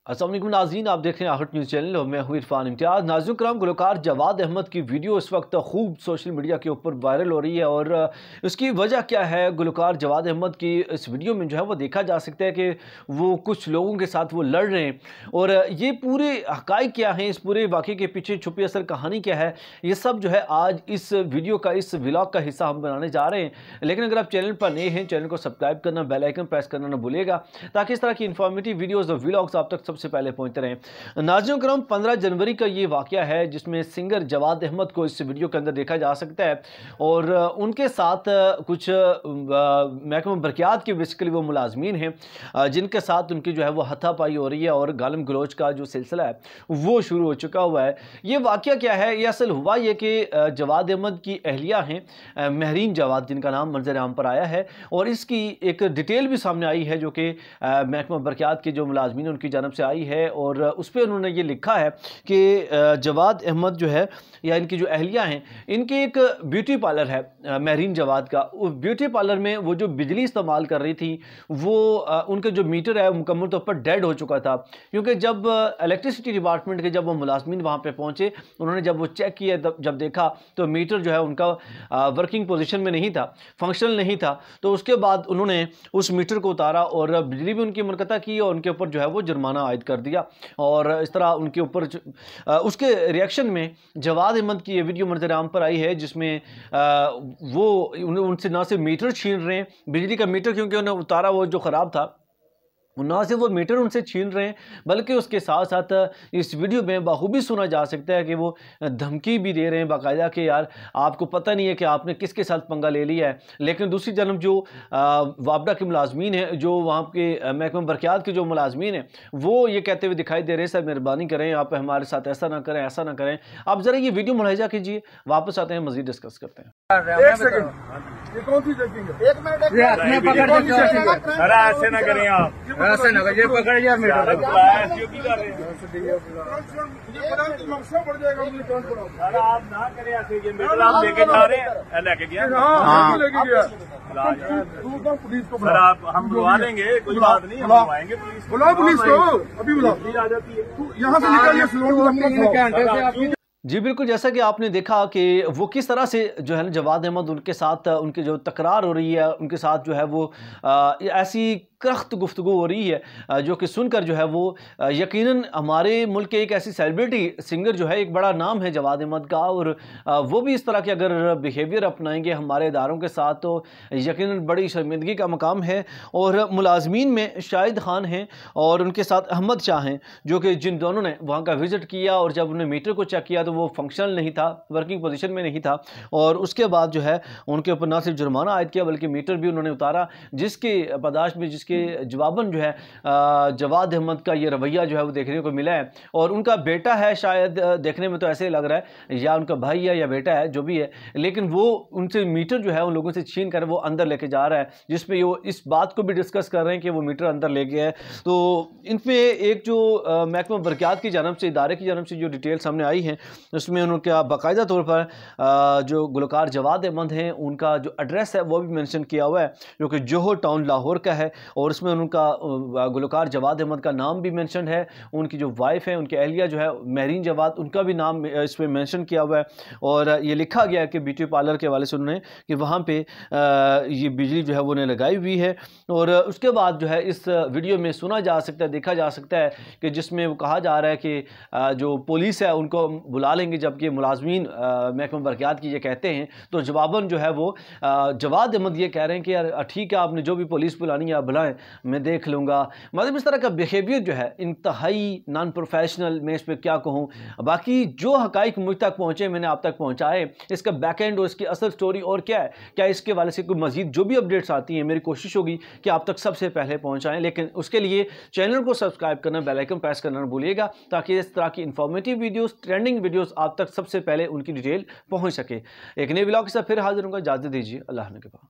अस्सलाम वालेकुम नाज़रीन, आप देख रहे हैं आहट न्यूज़ चैनल और मैं हूं इरफान इम्तियाज़। नाज़रीन करम, गुलकार जवाद अहमद की वीडियो इस वक्त खूब सोशल मीडिया के ऊपर वायरल हो रही है और इसकी वजह क्या है? गुलकार जवाद अहमद की इस वीडियो में जो है वो देखा जा सकता है कि वो कुछ लोगों के साथ वो लड़ रहे हैं और ये पूरे हक़ाइक़ क्या हैं, इस पूरे वाक़े के पीछे छुपी असल कहानी क्या है, ये सब जो है आज इस वीडियो का, इस व्लॉग का हिस्सा हम बनाने जा रहे हैं। लेकिन अगर आप चैनल पर नए हैं, चैनल को सब्सक्राइब करना, बेल आइकन प्रेस करना ना भूलिएगा ताकि इस तरह की इन्फॉर्मेटिव वीडियोज़ और व्लॉग्स आप तक सबसे पहले पहुंचते रहें। नाज़रीन करम, 15 जनवरी का ये वाक़या है जिसमें सिंगर जवाद अहमद को इस वीडियो के अंदर देखा जा सकता है और उनके साथ कुछ महकमा बरक़ियात के बेसिकली वो मुलाजमीन हैं जिनके साथ उनकी जो है वो हाथापाई हो रही है और गालम गलोच का जो सिलसिला है वो शुरू हो चुका हुआ है। ये वाक़या क्या है? ये असल हुआ ये कि जवाद अहमद की अहलिया हैं महरीन जवाद, जिनका नाम मंजर आम पर आया है और इसकी एक डिटेल भी सामने आई है जो कि महकमा बरक़ियात के जो मुलाजमीन उनकी जानब से आई है और उस पर उन्होंने ये लिखा है कि जवाद अहमद जो है या इनकी जो अहलिया हैं, इनके एक ब्यूटी पार्लर है महरीन जवाद का। उस ब्यूटी पार्लर में वो जो बिजली इस्तेमाल कर रही थी वो उनके जो मीटर है मुकम्मल तौर पर डेड हो चुका था, क्योंकि जब इलेक्ट्रिसिटी डिपार्टमेंट के जब वो मुलाजमीन वहाँ पे पहुँचे, उन्होंने जब वो चेक किया, जब देखा तो मीटर जो है उनका वर्किंग पोजीशन में नहीं था, फंक्शनल नहीं था। तो उसके बाद उन्होंने उस मीटर को उतारा और बिजली भी उनकी मुनक़ता की और उनके ऊपर जो है वो जुर्माना आयद कर दिया और इस तरह उनके ऊपर उसके रिएक्शन में जवाद अहमद की ये वीडियो मंजर आम पर आई है जिसमें वो उनसे ना सिर्फ मीटर छीन रहे हैं, बिजली का मीटर, क्योंकि उन्हें उतारा वो जो ख़राब था, ना सिर्फ वो मीटर उनसे छीन रहे हैं बल्कि उसके साथ साथ इस वीडियो में बखूबी सुना जा सकता है कि वो धमकी भी दे रहे हैं बाकायदा कि यार आपको पता नहीं है कि आपने किसके साथ पंगा ले लिया है। लेकिन दूसरी जानब जो वापडा के मुलाजमीन हैं, जो वहाँ के महकमा बरक़ियात के जो मुलाजमीन हैं, वो ये कहते हुए दिखाई दे रहे हैं सर मेहरबानी करें, आप हमारे साथ ऐसा ना करें, ऐसा ना करें। आप ज़रा ये वीडियो मुलाहिजा कीजिए, वापस आते हैं, मज़ीद डिस्कस करते हैं। एक सेकंड, ये कौन सी चेकिंग है? एक मिनट, अरे ऐसे ना करें आप, ऐसे ना ये पकड़ यार मेरा कर रहे हैं। अरे आप ना करें ऐसे, ये मीटर आप लेके जा रहे हैं, लेके गया लेके गया पुलिस को। सर आप हम बुलवा लेंगे, कोई बात नहीं, हम बुलवाएंगे पुलिस। बुलाओ पुलिस को, अभी बुलाओ, आ जाती है। तू यहाँ से निकल। जी बिल्कुल, जैसा कि आपने देखा कि वो किस तरह से जो है ना जवाद अहमद उनके साथ उनकी जो तकरार हो रही है, उनके साथ जो है वो ऐसी करख्त गुफ्तगू हो रही है जो कि सुनकर जो है वो यकीनन हमारे मुल्क के एक ऐसी सेलिब्रिटी सिंगर जो है, एक बड़ा नाम है जवाद अहमद का, और वो भी इस तरह के अगर बिहेवियर अपनाएंगे हमारे इदारों के साथ तो यकीनन बड़ी शर्मिंदगी का मकाम है। और मुलाजमीन में शाहिद खान हैं और उनके साथ अहमद शाह हैं, जो कि जिन दोनों ने वहाँ का विज़िट किया और जब उन्होंने मीटर को चेक किया तो वो फंक्शनल नहीं था, वर्किंग पोजीशन में नहीं था और उसके बाद जो है उनके ऊपर ना सिर्फ जुर्माना आयद किया बल्कि मीटर भी उन्होंने उतारा, जिसके बर्दाश्त में जिसके जवाबन जो है जवाद अहमद का ये रवैया जो है वो देखने को मिला है। और उनका बेटा है, शायद देखने में तो ऐसे ही लग रहा है, या उनका भाई है या बेटा है, जो भी है, लेकिन वो उनसे मीटर जो है उन लोगों से छीन कर वो अंदर लेके जा रहा है, जिसपे वो इस बात को भी डिस्कस कर रहे हैं कि वो मीटर अंदर ले गया है। तो इन पर एक जो महकमा बरक़ियात की जानब से, इदारे की जानब से जो डिटेल सामने आई है उसमें उनका बाकायदा तौर पर जो गुलकार जवाद अहमद हैं उनका जो एड्रेस है वो भी मेंशन किया हुआ है, जो कि जोहर टाउन लाहौर का है और उसमें उनका गुलकार जवाद अहमद का नाम भी मेंशन है। उनकी जो वाइफ है, उनकी अहलिया जो है महरीन जवाद, उनका भी नाम इसमें मेंशन किया हुआ है और ये लिखा गया है कि ब्यूटी पार्लर के हवाले से उन्होंने कि वहाँ पे ये बिजली जो है वो लगाई हुई है। और उसके बाद जो है इस वीडियो में सुना जा सकता है, देखा जा सकता है कि जिसमें वो कहा जा रहा है कि जो पुलिस है उनको बुला लेंगे, जबकि मुलाजमीन महकमा बरक़ियात की ये कहते हैं। तो जवाबन जो है वो जवाद अहमद ये कह रहे हैं कि यार ठीक है, आपने जो भी पुलिस बुलानी है आप बुलाएं, मैं देख लूँगा। मतलब इस तरह का बिहेवियर जो है इंतहाई नॉन प्रोफेशनल, मैं इस पर क्या कहूँ। बाकी जो हक़ाइक़ मुझ तक पहुँचे मैंने आप तक पहुँचाए, इसका बैक एंड और इसकी असल स्टोरी और क्या है, क्या इसके वाले से कोई मज़ीद जो भी अपडेट्स आती हैं मेरी कोशिश होगी कि आप तक सबसे पहले पहुँचाएँ। लेकिन उसके लिए चैनल को सब्सक्राइब करना, बेल आइकन प्रेस करना न भूलिएगा ताकि इस तरह की इंफॉर्मेटिव वीडियोज़, ट्रेंडिंग वीडियोज़ आप तक सबसे पहले उनकी डिटेल पहुँच सके। एक नए व्लॉग के साथ फिर हाजिर होगा, इजाज़त दीजिए, अल्लाह के पास।